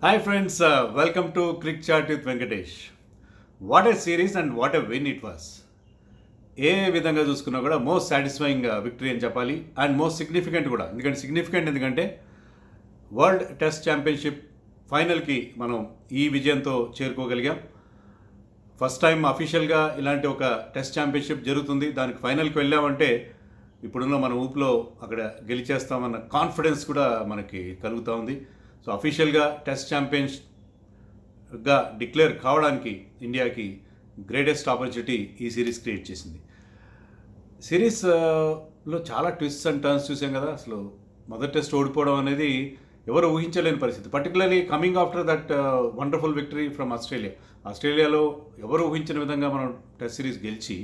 Hi friends, welcome to Crick Chat with Venkatesh. What a series and what a win it was. ఏ విధంగా చూసుకున్నా కూడా most satisfying victory అని చెప్పాలి and most significant కూడా. ఎందుకంటే world test championship ఫైనల్కి మనం ఈ విజయంతో చేరుకోగలిగాం. ఫస్ట్ టైం అఫీషియల్గా ఇలాంటి ఒక టెస్ట్ ఛాంపియన్షిప్ జరుగుతుంది, దానికి ఫైనల్కి వెళ్ళామంటే ఇప్పుడున్న మన ఊపిలో అక్కడ గెలిచేస్తామన్న కాన్ఫిడెన్స్ కూడా మనకి కలుగుతూ ఉంది. సో అఫీషియల్గా టెస్ట్ ఛాంపియన్గా డిక్లేర్ కావడానికి ఇండియాకి గ్రేటెస్ట్ ఆపర్చునిటీ ఈ సిరీస్ క్రియేట్ చేసింది. సిరీస్లో చాలా ట్విస్ట్స్ అండ్ టర్న్స్ చూసాం కదా. అసలు మొదటి టెస్ట్ ఓడిపోవడం అనేది ఎవరు ఊహించలేని పరిస్థితి, particularly coming after that wonderful victory from ఆస్ట్రేలియాలో ఎవరు ఊహించిన విధంగా మనం టెస్ట్ సిరీస్ గెలిచి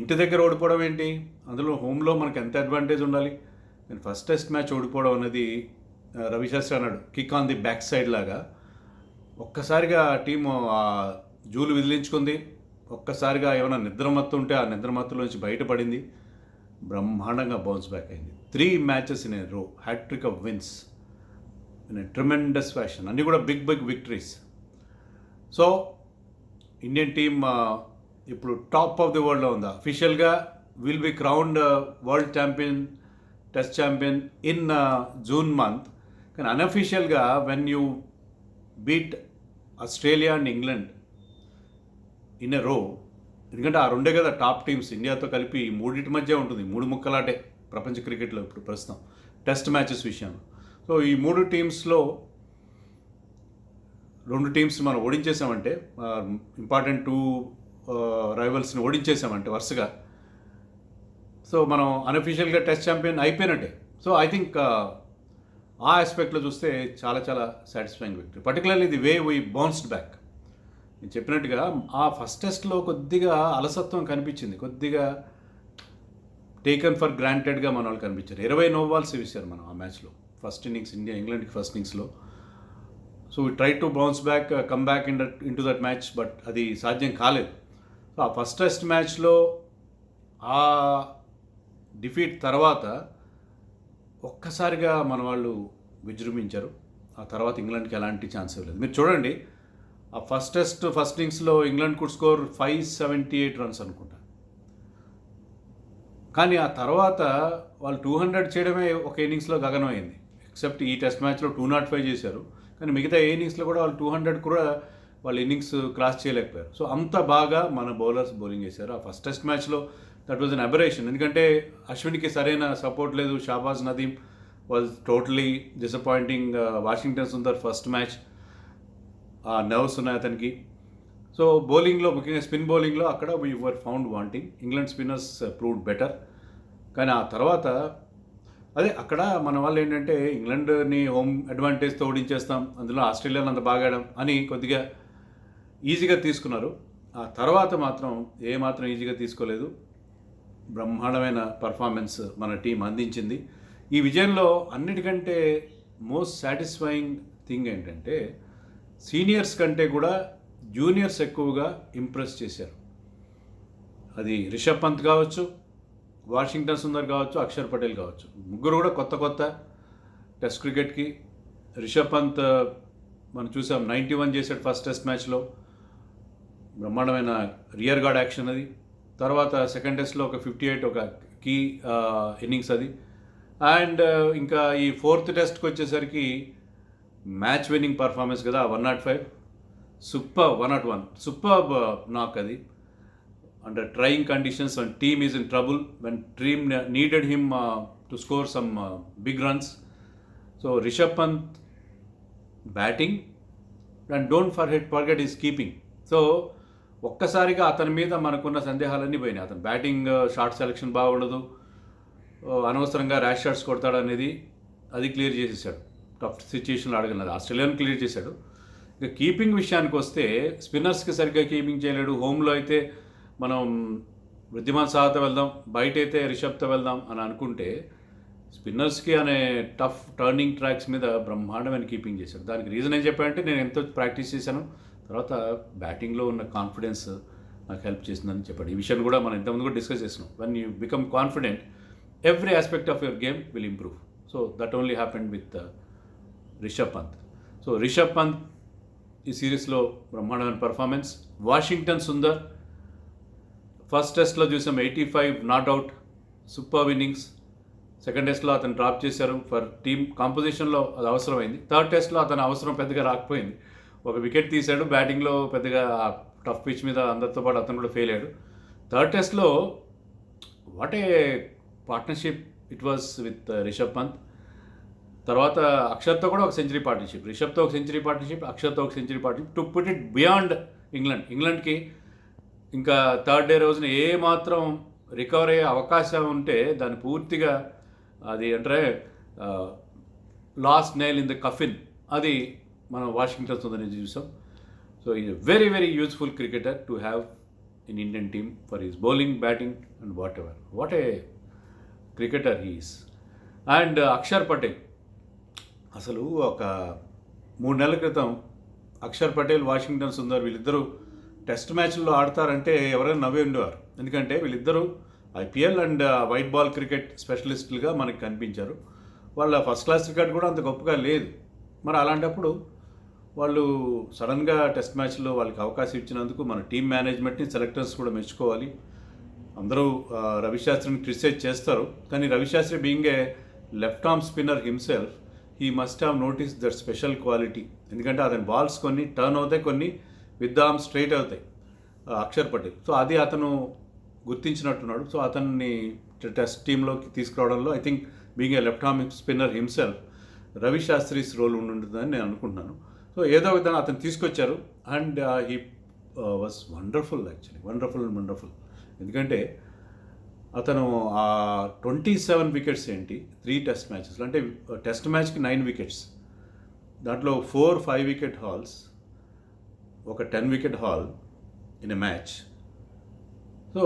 ఇంటి దగ్గర ఓడిపోవడం ఏంటి, అందులో హోమ్లో మనకు ఎంత అడ్వాంటేజ్ ఉండాలి. నేను ఫస్ట్ టెస్ట్ మ్యాచ్ ఓడిపోవడం అనేది రవిశాస్త్రి అన్నాడు kick on the back side లాగా. ఒక్కసారిగా టీము జూలు విదిలించుకుంది, ఒక్కసారిగా ఏమైనా నిద్రమత్తు ఉంటే ఆ నిద్రమత్తులోంచి బయటపడింది, బ్రహ్మాండంగా బౌన్స్ బ్యాక్ అయింది. 3 matches in a row, hat-trick of wins in a tremendous fashion, అన్నీ కూడా big victories. So Indian team ఇప్పుడు టాప్ ఆఫ్ ది వరల్డ్లో ఉందా. అఫీషియల్గా will be crowned world champion, test champion in June month. కానీ అన్అఫీషియల్గా when you beat Australia and England in a row, ఎందుకంటే ఆ రెండే కదా టాప్ టీమ్స్, ఇండియాతో కలిపి మూడింటి మధ్య ఉంటుంది, 3 ముక్కలాటే ప్రపంచ క్రికెట్లో ఇప్పుడు ప్రస్తుతం టెస్ట్ మ్యాచెస్ విషయంలో. సో ఈ 3 టీమ్స్లో 2 టీమ్స్ మనం ఓడించేసామంటే, ఇంపార్టెంట్ 2 రైవల్స్ని ఓడించేసామంటే వరుసగా, సో మనం అన్అఫీషియల్గా టెస్ట్ ఛాంపియన్ అయిపోయినట్టే. సో ఐ థింక్ ఆ ఆస్పెక్ట్లో చూస్తే చాలా చాలా satisfying victory, particularly the way we bounced back. నేను చెప్పినట్టుగా ఆ ఫస్ట్ టెస్ట్లో కొద్దిగా అలసత్వం కనిపించింది, కొద్దిగా టేకన్ ఫర్ గ్రాంటెడ్గా మన వాళ్ళు కనిపించారు. 20 నో బాల్స్ వేసారు మనం ఆ మ్యాచ్లో, ఫస్ట్ ఇన్నింగ్స్ ఇంగ్లాండ్కి ఫస్ట్ ఇన్నింగ్స్లో. So we try to bounce back, come back in to that match, but అది సాధ్యం కాలేదు. సో ఆ ఫస్ట్ టెస్ట్ మ్యాచ్లో ఆ డిఫీట్ తర్వాత ఒక్కసారిగా మన వాళ్ళు విజృంభించారు. ఆ తర్వాత ఇంగ్లాండ్కి ఎలాంటి ఛాన్స్ ఇవ్వలేదు. మీరు చూడండి, ఆ ఫస్ట్ ఇన్నింగ్స్లో ఇంగ్లాండ్ కుడ్ స్కోర్ 578 రన్స్ అనుకుంటా, కానీ ఆ తర్వాత వాళ్ళు 200 చేయడమే ఒక ఇన్నింగ్స్లో గగనమైంది. ఎక్సెప్ట్ ఈ టెస్ట్ మ్యాచ్లో 205 చేశారు, కానీ మిగతా ఏ ఇన్నింగ్స్లో కూడా వాళ్ళు 200 కూడా వాళ్ళు ఇన్నింగ్స్ క్రాస్ చేయలేకపోయారు. సో అంత బాగా మన బౌలర్స్ బౌలింగ్ చేశారు ఆ ఫస్ట్ టెస్ట్ మ్యాచ్లో. దట్ వాజ్ అన్ అబరేషన్, ఎందుకంటే అశ్విన్కి సరైన సపోర్ట్ లేదు. Shahbaz Nadeem was totally disappointing. Washington Sundar first match ఆ నర్వ్స్ ఉన్నాయి అతనికి. సో బౌలింగ్లో, ముఖ్యంగా స్పిన్ బౌలింగ్లో అక్కడ we were found wanting. England spinners proved better, కానీ ఆ తర్వాత అక్కడ మన వాళ్ళు ఏంటంటే ఇంగ్లాండ్ని హోమ్ అడ్వాంటేజ్తో ఓడించేస్తాం, అందులో ఆస్ట్రేలియాలో అంత బాగాడం అని కొద్దిగా ఈజీగా తీసుకున్నారు. ఆ తర్వాత మాత్రం ఏమాత్రం ఈజీగా తీసుకోలేదు. బ్రహ్మాండమైన పర్ఫార్మెన్స్ మన టీం అందించింది. ఈ విజయంలో అన్నిటికంటే మోస్ట్ సాటిస్ఫైయింగ్ థింగ్ ఏంటంటే సీనియర్స్ కంటే కూడా జూనియర్స్ ఎక్కువగా ఇంప్రెస్ చేశారు. అది రిషబ్ పంత్ కావచ్చు, వాషింగ్టన్ సుందర్ కావచ్చు, అక్షర్ పటేల్ కావచ్చు, ముగ్గురు కూడా కొత్త టెస్ట్ క్రికెట్కి. రిషబ్ పంత్ మనం చూసాం 91 చేశాడు ఫస్ట్ టెస్ట్ మ్యాచ్లో, బ్రహ్మాండమైన రియర్ గార్డ్ యాక్షన్ అది. తర్వాత సెకండ్ టెస్ట్లో ఒక 58, ఒక కీ ఇన్నింగ్స్ అది. అండ్ ఇంకా ఈ 4th టెస్ట్కి వచ్చేసరికి మ్యాచ్ విన్నింగ్ పర్ఫార్మెన్స్ కదా, 105, సూపర్ 101, సూపర్ నాక్ అది. Under trying conditions, when team is in trouble, when team needed him to score some big runs. So Rishabh Pant batting, and don't forget his keeping. So ఒక్కసారిగా అతని మీద మనకున్న సందేహాలన్నీ పోయినాయి. అతను batting short selection బాగుండదు, అనవసరంగా ర్యాష్ షాట్స్ కొడతాడు అనేది అది క్లియర్ చేసేసాడు. టఫ్ సిచ్యుయేషన్లో అడగలేదు, ఆస్ట్రేలియాను క్లియర్ చేశాడు. ఇక కీపింగ్ విషయానికి వస్తే స్పిన్నర్స్కి సరిగ్గా కీపింగ్ చేయలేడు. హోమ్లో అయితే మనం వృద్ధిమాన్ సాహాతో వెళ్దాం, బయట అయితే రిషబ్తో వెళ్దాం అని అనుకుంటే స్పిన్నర్స్కి అనే టఫ్ టర్నింగ్ ట్రాక్స్ మీద బ్రహ్మాండమైన కీపింగ్ చేశాడు. దానికి రీజన్ ఏం చెప్పాడంటే నేను ఎంతో ప్రాక్టీస్ చేశాను, తర్వాత బ్యాటింగ్లో ఉన్న కాన్ఫిడెన్స్ నాకు హెల్ప్ చేసిందని చెప్పాడు. ఈ విషయాన్ని కూడా మనం ఇంతకుముందు కూడా డిస్కస్ చేస్తున్నాం. When you become confident, every aspect of your game will improve. So that only happened with Rishabh Pant. So Rishabh Pant ఈ సిరీస్లో బ్రహ్మాండమైన పర్ఫార్మెన్స్. వాషింగ్టన్ సుందర్ ఫస్ట్ టెస్ట్లో చూసాం 85 నాట్అవుట్, సూపర్ ఇన్నింగ్స్. సెకండ్ టెస్ట్లో అతను డ్రాప్ చేశారు ఫర్ టీమ్ కాంపోజిషన్లో, అది అవసరమైంది. థర్డ్ టెస్ట్లో అతను అవసరం పెద్దగా రాకపోయింది, ఒక వికెట్ తీశాడు, బ్యాటింగ్లో పెద్దగా టఫ్ పిచ్ మీద అందరితో పాటు అతను కూడా ఫెయిల్ అయ్యాడు. థర్డ్ టెస్ట్లో what a partnership it was with Rishabh Pant. తర్వాత అక్షర్తో కూడా ఒక సెంచరీ పార్ట్నర్షిప్, రిషబ్తో ఒక సెంచరీ పార్ట్నర్షిప్, అక్షర్తో ఒక century partnership to put it beyond ఇంగ్లాండ్కి ఇంకా థర్డ్ డే రోజున ఏ మాత్రం రికవర్ అయ్యే అవకాశం ఉంటే దాన్ని పూర్తిగా అది అంటే last nail in the coffin, అది మనం వాషింగ్టన్ సుందర్ నుంచి చూసాం. So is very very useful cricketer to have in Indian team for his bowling, batting and whatever. What a cricketer he's. And Akshar Patel, అసలు ఒక 3 నెలల క్రితం అక్షర్ పటేల్, వాషింగ్టన్ సుందర్ వీళ్ళిద్దరూ టెస్ట్ మ్యాచ్ల్లో ఆడతారంటే ఎవరైనా నవ్వే ఉండేవారు. ఎందుకంటే వీళ్ళిద్దరూ IPL and white ball cricket స్పెషలిస్టులుగా మనకి కనిపించారు. వాళ్ళ ఫస్ట్ క్లాస్ క్రికెట్ కూడా అంత గొప్పగా లేదు. మరి అలాంటప్పుడు వాళ్ళు సడన్గా టెస్ట్ మ్యాచ్లో వాళ్ళకి అవకాశం ఇచ్చినందుకు మన టీమ్ మేనేజ్మెంట్ని, సెలెక్టర్స్ కూడా మెచ్చుకోవాలి. అందరూ రవిశాస్త్రిని క్రిటిసైజ్ చేస్తారు, కానీ Ravi Shastri being a left arm spinner himself, he must have notice that special quality. ఎందుకంటే అతని బాల్స్ కొన్ని టర్న్ అవుతాయి, కొన్ని విత్ ఆర్మ్ స్ట్రైట్ అవుతాయి అక్షర్ పటేల్. సో అది అతను గుర్తించినట్టున్నాడు. సో అతన్ని టెస్ట్ టీంలోకి తీసుకురావడంలో I think being a left arm spinner himself Ravi Shastri's role ఉంటుందని నేను అనుకుంటున్నాను. సో ఏదో విధంగా అతను తీసుకొచ్చారు and he was wonderful, actually wonderful. ఎందుకంటే అతను 27 వికెట్స్ ఏంటి 3 టెస్ట్ మ్యాచెస్లో, అంటే టెస్ట్ మ్యాచ్కి 9 వికెట్స్, దాంట్లో 4 5-వికెట్ హాల్స్, ఒక 10 wicket haul in a match. So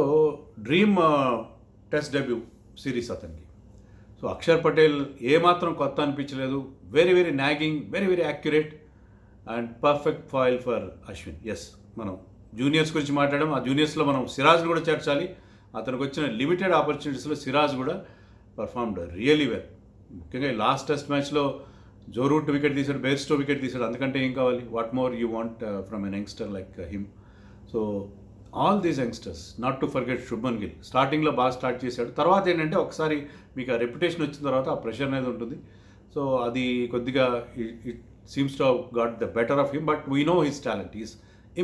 dream test debut series అతనికి. సో అక్షర్ పటేల్ ఏమాత్రం కొత్త అనిపించలేదు, very very nagging, very very accurate and perfect foil for Ashwin. Yes, మనం జూనియర్స్ గురించి మాట్లాడడం, ఆ జూనియర్స్లో మనం సిరాజ్ని కూడా చేర్చాలి. అతనికి వచ్చిన లిమిటెడ్ ఆపర్చునిటీస్లో సిరాజ్ కూడా పర్ఫార్మ్డ్ రియలీ వెల్. ముఖ్యంగా ఈ లాస్ట్ టెస్ట్ మ్యాచ్లో జో రూట్ వికెట్ తీశాడు, బెయిర్స్టో వికెట్ తీశాడు, అందుకంటే ఏం కావాలి? What more you want from an youngster like him. So all these youngsters, not to forget Shubman Gill, స్టార్టింగ్లో బాగా స్టార్ట్ చేశాడు. తర్వాత ఏంటంటే ఒకసారి మీకు ఆ రెప్యుటేషన్ వచ్చిన తర్వాత ఆ ప్రెషర్ అనేది ఉంటుంది. సో అది కొద్దిగా it seems to got the better of him, but we know his talent, is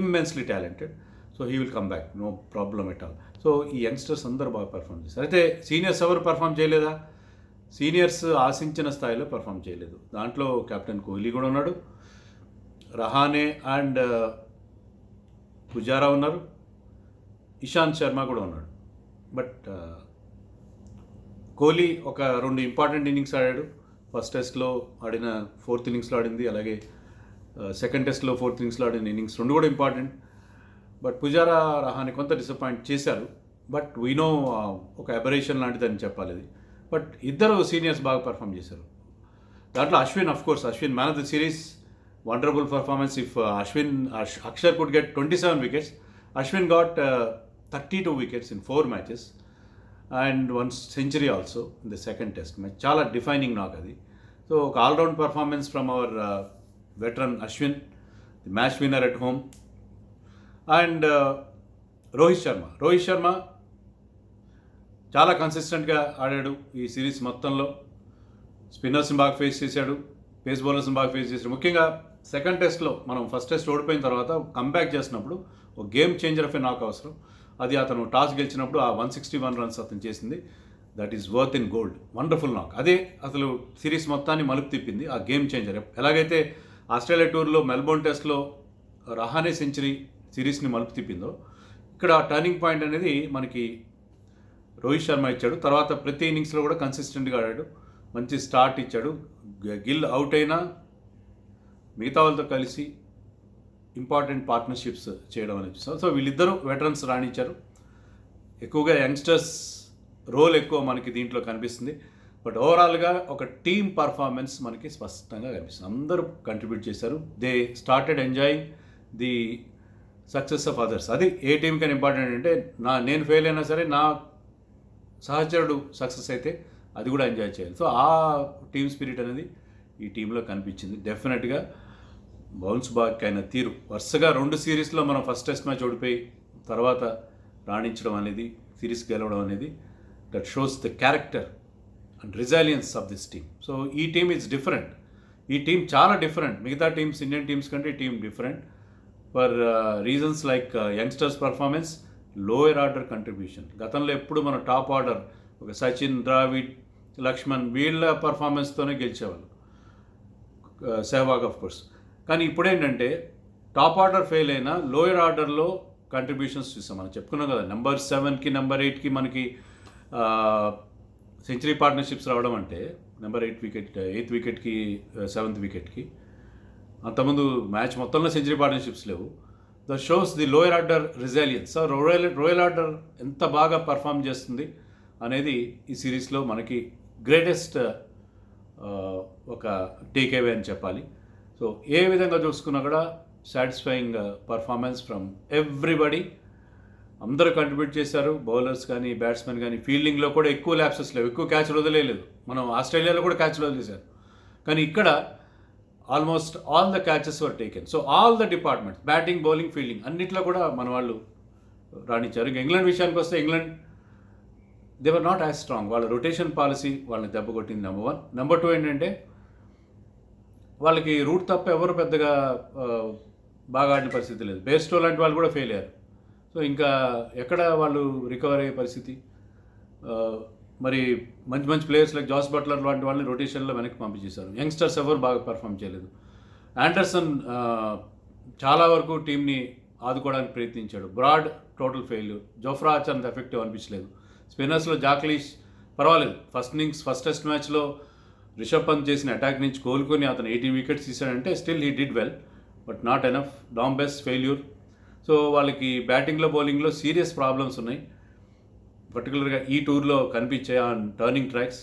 immensely talented. So he will come back, no problem at all. So ఈ యంగ్స్టర్స్ అందరూ బాగా పర్ఫామ్ చేశారు. అయితే సీనియర్స్ ఎవరు పర్ఫామ్ చేయలేదా? Seniors ఆశించిన స్థాయిలో perform చేయలేదు. దాంట్లో కెప్టెన్ కోహ్లీ కూడా ఉన్నాడు, రహానే అండ్ పుజారా ఉన్నారు, ఇషాంత్ శర్మ కూడా ఉన్నాడు. బట్ కోహ్లీ ఒక 2 ఇంపార్టెంట్ ఇన్నింగ్స్ ఆడాడు. ఫస్ట్ టెస్ట్లో ఆడిన 4th ఇన్నింగ్స్లో ఆడింది, అలాగే సెకండ్ టెస్ట్లో 4th ఇన్నింగ్స్లో ఆడిన ఇన్నింగ్స్ 2 కూడా ఇంపార్టెంట్. బట్ పుజారా, రహానే కొంత డిసప్పాయింట్ చేశారు. బట్ వీ నో ఒక అబరేషన్ లాంటిదని చెప్పాలి అది. బట్ ఇద్దరు సీనియర్స్ బాగా పర్ఫామ్ చేశారు. దాంట్లో Ashwin, of course Ashwin man of the series, wonderful performance. If Akshar could get 27 wickets, Ashwin got 32 wickets in 4 matches and 1 century also in the second test match. చాలా defining నాకు అది. సో ఒక all round performance from our veteran Ashwin, the match winner at home. And Rohit Sharma చాలా కన్సిస్టెంట్గా ఆడాడు ఈ series మొత్తంలో. స్పిన్నర్స్ని బాగా ఫేస్ చేశాడు, పేస్ బౌలర్స్ని బాగా ఫేస్ చేశాడు. ముఖ్యంగా సెకండ్ టెస్ట్లో మనం ఫస్ట్ టెస్ట్ ఓడిపోయిన తర్వాత కంబ్యాక్ చేసినప్పుడు ఒక గేమ్ చేంజర్ ఆఫ్ ఏ నాకు అవసరం. అది అతను టాస్ గెలిచినప్పుడు ఆ 161 రన్స్ అతను చేసింది, that is worth in gold. Wonderful నాక్. అదే అసలు సిరీస్ మొత్తాన్ని మలుపు తిప్పింది, ఆ గేమ్ చేంజర్. ఎలాగైతే ఆస్ట్రేలియా టూర్లో మెల్బోర్న్ టెస్ట్లో రహానే సెంచరీ సిరీస్ని మలుపు తిప్పిందో, ఇక్కడ టర్నింగ్ పాయింట్ అనేది మనకి రోహిత్ శర్మ ఇచ్చాడు. తర్వాత ప్రతి ఇన్నింగ్స్లో కూడా కన్సిస్టెంట్గా ఆడాడు, మంచి స్టార్ట్ ఇచ్చాడు. గిల్ అవుట్ అయినా మిగతా వాళ్ళతో కలిసి ఇంపార్టెంట్ పార్ట్నర్షిప్స్ చేయడం అనేది చూస్తాం. సో వీళ్ళిద్దరూ వెటరన్స్ రాణించారు. ఎక్కువగా యంగ్స్టర్స్ రోల్ ఎక్కువ మనకి దీంట్లో కనిపిస్తుంది. బట్ ఓవరాల్గా ఒక టీమ్ పర్ఫార్మెన్స్ మనకి స్పష్టంగా కనిపిస్తుంది. అందరూ కంట్రిబ్యూట్ చేశారు. They started enjoying the success of others. అది ఏ టీంకైనా ఇంపార్టెంట్. అంటే నేను ఫెయిల్ అయినా సరే నా సహచరుడు సక్సెస్ అయితే అది కూడా ఎంజాయ్ చేయాలి. సో ఆ టీమ్ స్పిరిట్ అనేది ఈ టీంలో కనిపించింది డెఫినెట్గా. బౌన్స్ బ్యాక్ అయిన తీరు, వరుసగా 2 సిరీస్లో మనం ఫస్ట్ టెస్ట్ మ్యాచ్ ఓడిపోయి తర్వాత రాణించడం అనేది, సిరీస్ గెలవడం అనేది, that shows the character and resilience of this team. So ఈ టీమ్ ఇట్స్ డిఫరెంట్. ఈ టీం చాలా డిఫరెంట్. మిగతా టీమ్స్, ఇండియన్ టీమ్స్ కంటే ఈ team different for reasons like youngsters performance, lower order contribution. గతంలో ఎప్పుడు మన టాప్ ఆర్డర్ ఒక సచిన్, ద్రావిడ్, లక్ష్మణ్ వీళ్ళ పర్ఫార్మెన్స్తోనే గెలిచేవాళ్ళు, సెహ్వాగ్ ఆఫ్ కోర్స్. కానీ ఇప్పుడేంటంటే టాప్ ఆర్డర్ ఫెయిల్ అయినా లోయర్ ఆర్డర్లో కంట్రిబ్యూషన్స్ చూసాం. మనం చెప్పుకున్నాం కదా, నెంబర్ 7కి నెంబర్ 8కి మనకి సెంచరీ పార్ట్నర్షిప్స్ రావడం అంటే నెంబర్ 8 వికెట్కి 7th వికెట్కి. అంతకుముందు మ్యాచ్ మొత్తంలో సెంచరీ పార్ట్నర్షిప్స్ లేవు. The shows the lower order resilience. So lower order ఎంత బాగా పర్ఫామ్ చేస్తుంది అనేది ఈ సిరీస్లో మనకి గ్రేటెస్ట్ ఒక టేక్ అవే అని చెప్పాలి. సో ఏ విధంగా చూసుకున్నా కూడా సాటిస్ఫైయింగ్ పర్ఫార్మెన్స్ ఫ్రమ్ ఎవ్రీబడి. అందరూ కంట్రిబ్యూట్ చేశారు, బౌలర్స్ కానీ బ్యాట్స్మెన్ కానీ. ఫీల్డింగ్లో కూడా ఎక్కువ ల్యాప్సెస్ లేవు, ఎక్కువ క్యాచ్లు వదిలేదు. మనం ఆస్ట్రేలియాలో కూడా క్యాచ్లు వదిలేశారు, కానీ ఇక్కడ almost all the catches were taken. So all the departments, batting, bowling, fielding అన్నింటిలో కూడా మన వాళ్ళు రాణించారు. ఇంకా ఇంగ్లాండ్ విషయానికి వస్తే, England they were not as strong. వాళ్ళ రొటేషన్ పాలసీ వాళ్ళని దెబ్బ కొట్టింది, నెంబర్ 1. నెంబర్ 2 ఏంటంటే వాళ్ళకి రూట్ తప్ప ఎవరు పెద్దగా బాగా ఆడిన పరిస్థితి లేదు. బేస్టో లాంటి వాళ్ళు కూడా ఫెయిల్ అయ్యారు. సో ఇంకా ఎక్కడ వాళ్ళు రికవర్ అయ్యే పరిస్థితి? మరి మంచి మంచి ప్లేయర్స్ లైక్ జాస్ బట్లర్ లాంటి వాళ్ళని రొటేషన్లో వెనక్కి పంపించేశారు. యంగ్స్టర్స్ ఎవరు బాగా పర్ఫామ్ చేయలేదు. ఆండర్సన్ చాలా వరకు టీంని ఆదుకోవడానికి ప్రయత్నించాడు, Broad total failure. Jofra Archer అంత ఎఫెక్టివ్ అనిపించలేదు. స్పిన్నర్స్లో జాక్లీష్ పర్వాలేదు. ఫస్ట్ టెస్ట్ మ్యాచ్లో రిషబ్ పంత్ చేసిన అటాక్ నుంచి కోలుకొని అతను 18 వికెట్స్ తీశాడంటే still he did well, but not enough. డాంబెస్ ఫెయిల్యూర్. సో వాళ్ళకి బ్యాటింగ్లో, బౌలింగ్లో సీరియస్ ప్రాబ్లమ్స్ ఉన్నాయి. పర్టికులర్గా ఈ టూర్లో కనిపించాయి on turning tracks.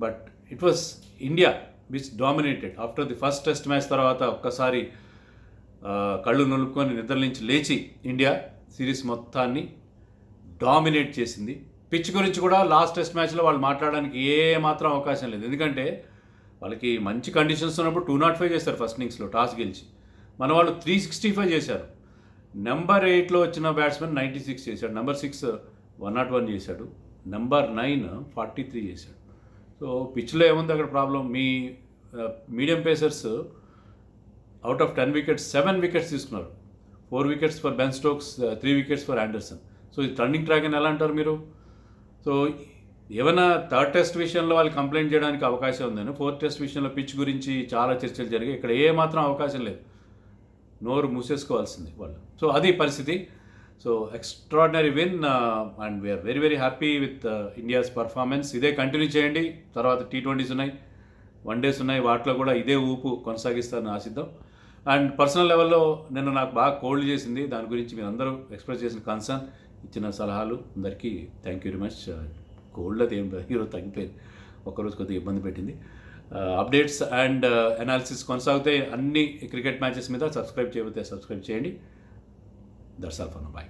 But it was India which dominated. After the first test match తర్వాత ఒక్కసారి కళ్ళు నలుపుకొని నిద్ర నుంచి లేచి ఇండియా సిరీస్ మొత్తాన్ని డామినేట్ చేసింది. పిచ్ గురించి కూడా లాస్ట్ టెస్ట్ మ్యాచ్లో వాళ్ళు మాట్లాడడానికి ఏ మాత్రం అవకాశం లేదు. ఎందుకంటే వాళ్ళకి మంచి కండిషన్స్ ఉన్నప్పుడు 205 చేశారు ఫస్ట్ ఇన్నింగ్స్లో టాస్ గెలిచి. మన వాళ్ళు 365 చేశారు. నెంబర్ 8లో వచ్చిన బ్యాట్స్మెన్ 96 చేశాడు, నెంబర్ 6 101 చేశాడు, నెంబర్ 9 43 చేశాడు. సో పిచ్లో ఏముంది అక్కడ problem? Me medium pacers out of 10 wickets 7 wickets తీసుకున్నారు. 4 wickets for Ben Stokes, 3 wickets for Anderson. So ఈ టర్నింగ్ ట్రాక్ అని ఎలా అంటారు మీరు? సో ఏమైనా థర్డ్ టెస్ట్ విషయంలో వాళ్ళు కంప్లైంట్ చేయడానికి అవకాశం ఉందని, ఫోర్త్ టెస్ట్ విషయంలో పిచ్ గురించి చాలా చర్చలు జరిగాయి. ఇక్కడ ఏ మాత్రం అవకాశం లేదు, నోరు మూసేసుకోవాల్సింది వాళ్ళు. సో అది పరిస్థితి. So extraordinary win and we're very very happy with India's performance. ఇదే కంటిన్యూ చేయండి. తర్వాత T20s ఉన్నాయి, వన్డేస్ ఉన్నాయి, వాటిలో కూడా ఇదే ఊపు కొనసాగిస్తారని ఆశిద్దాం. అండ్ పర్సనల్ లెవెల్లో నిన్న నాకు బాగా కోల్డ్ చేసింది. దాని గురించి మీరు అందరూ ఎక్స్ప్రెస్ చేసిన కన్సర్న్, ఇచ్చిన సలహాలు అందరికీ thank you very much. Cold అది ఏం ఈరోజు తగ్గిపోయింది, ఒక్కరోజు కొద్దిగా ఇబ్బంది పెట్టింది. అప్డేట్స్ అండ్ అనాలిసిస్ కొనసాగుతాయి అన్ని క్రికెట్ మ్యాచెస్ మీద. సబ్స్క్రైబ్ చేయకపోతే సబ్స్క్రైబ్ చేయండి. That's all for now. By.